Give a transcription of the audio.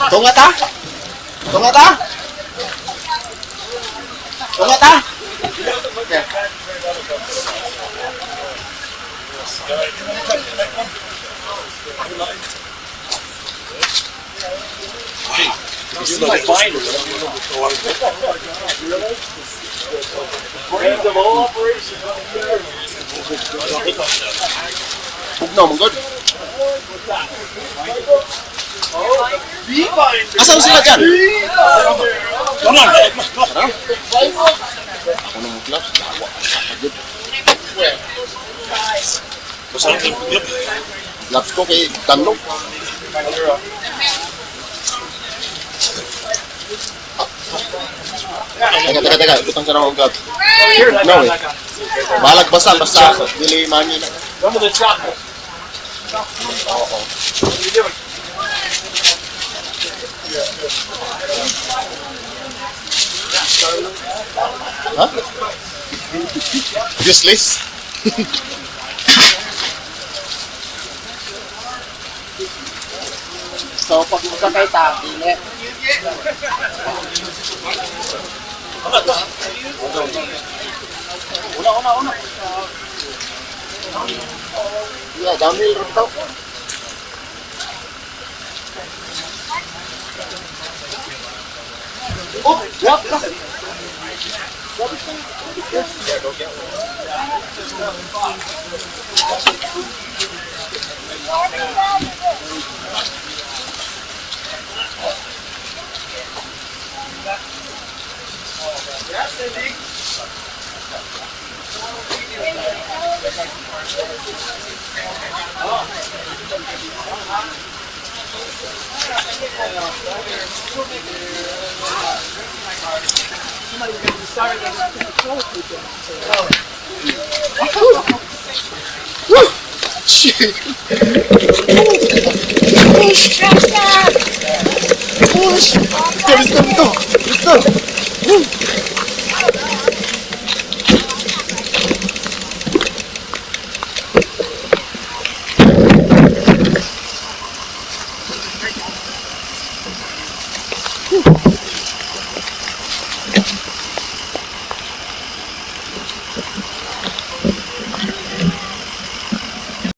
Tungat ha? Tungat ha? Tungat ha? Okay. No, I'm good. Asan sila dyan? Ako nang gloves. Gloves ko kay Danlog. Teka. Utang ka naman ang gloves. No eh. Balag basa dili mani na. Oo. Huh? Useless? So, pag magkakay taki, Una. Yeah, downhill rin ito. Oh, yeah. Shit. Push. Let's go.